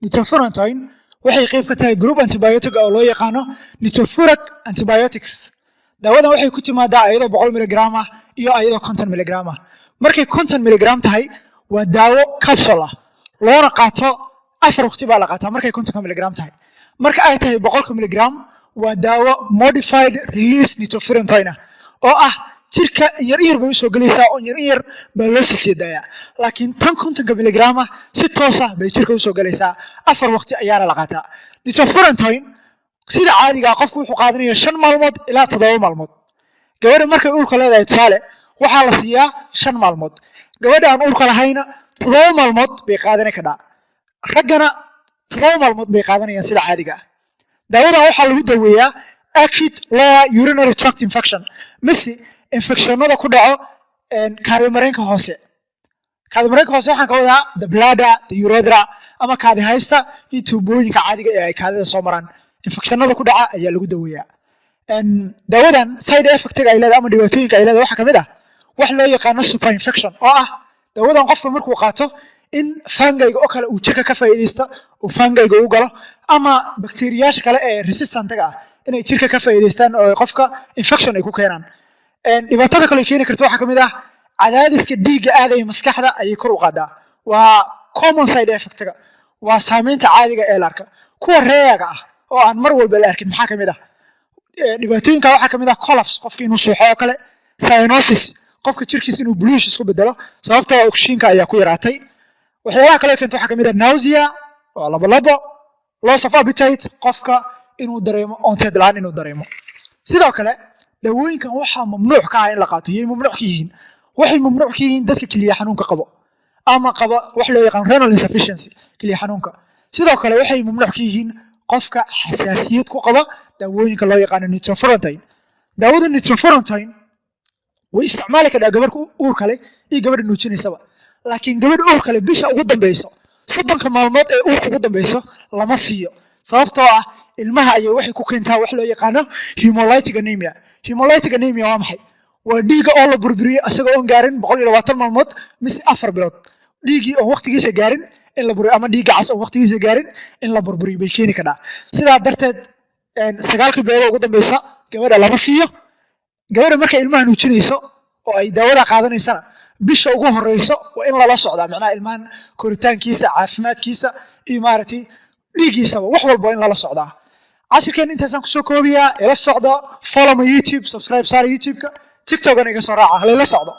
nitrofurantoin waxay qayb ka tahay group antibiotic oo loo yaqaano nitrofuric antibiotics. daawadan waxay ku timaadaa ayadoo 100 mg ah iyo ayadoo 50 mg ah. markay 50 mg tahay waa daawo capsule ah loona qaato 4 waqti baa la qaataa markay 50 mg tahay. marka ay tahay 100 mg waa daawo modified release nitrofurantoin oo ah jirka yar bay soo galaysaa oo yar baa loo sii daayaa. laakiin tan 50 mg si toos ah bay jirka u soo galaysaa 4 waqti ayaa la qaataa. nitrofurantoin sida caadiga qofku wuxuu qaadanayaa 5 maalmood ilaa 7 maalmood. gabadha markay uurka leedahay tusaale waxaa la siiyaa 5 maalmood. gabadha aan uurka lahayna 7 maalmood bay qaadan kartaa. raggana 7 maalmood bay qaadanayaan sida caadiga ah. daawadan waxaa lagu daweeyaa acute lower urinary tract infection mise infectionada ku dhaco kaadimareenka hoose. kaadimareenka hoose waxaan ka wadaa the bladder, the urethra ama kaadi haysta iyo tuubooyinka caadiga ee ay kaadida soo maraan. infectionada ku dhaca ayaa lagu daweeyaa. daawadan side effect-ga ay leedahay ama dhibaatooyinka ay leedahay waxaa ka mid ah wax loo yaqaano super infection oo ah daawadan qofka markuu qaato in fangayga oo kale uu jirka ka faa'iideysto oo fangayga uu galo ama bakteeriyaasha kale ee resistant-ga ah inay jirka ka faa'iideystaan oo qofka infection ay ku keenaan. dhibaatada kale keeni karto waxaa ka mid ah cadaadiska dhiigga aadaya maskaxda ayay kor u qaadaa. waa common side effect-ga. waa saameynta caadiga ee la arka. kuwa reeyaga ah oo aan mar walba la arkin maxaa ka mid ah dhibaatooyinka waxaa ka mid ah collapse qofka inuu suuxo oo kale, cyanosis qofka jirkiisa inuu bluish isku bedelo sababtoo ah oxygenka ayaa ku yaraatay. waxyaalaha kale keento waxaa ka mid ah nausea oo labo loss of appetite qofka inuu dareemo onteed la'aan inuu dareemo. sidoo kale daawooyinkan waxaa mamnuuc ka ah in la qaato. yay mamnuuc ka yihiin? waxay mamnuuc ka yihiin dadka keliya xanuunka qabo ama qaba wax loo yaqaan renal insufficiency keliya xanuunka. sidoo kale waxay mamnuuc ka yihiin qofka xasaasiyad ku qaba daawooyinka loo yaqaan nitrofurantoin. daawada nitrofurantoin way isticmaali kartaa gabar uurka leh iyo gabadha nuujinaysaba. laakiin gabadha uurka leh bisha ugu dambayso 30 maalmood ee uurka ugu dambayso lama siiyo sababtoo ah ilmaha ayay waxay ku keentaa wax loo yaqaano hemolytic anemia. hemolytic anemia waa maxay? waa dhiigga oo la burburiyo asagoo aan gaarin 120 maalmood mise 4 bilood. dhiiggii oo waqtigiisa gaarin in la buriyo ama dhiigga cas oo waqtigiisa gaarin in la burburiyo bay keeni kartaa. sidaa darteed 9 bilood ugu dambaysa gabadha lama siiyo. gabadha markay ilmaha nuujinayso oo ay daawada qaadanaysana bisha ugu horeyso waa in lala socdaa macnaha ilmahan koritaankiisa, caafimaadkiisa iyo maaragtay dhiiggiisaba wax walba in lala socdaa. cashirkeen intaasaan kusoo koobiyaa. ila socdo follow my YouTube, subscribe saar YouTube-ka, TikTok-ana iga soo raaca. hala ila socdo.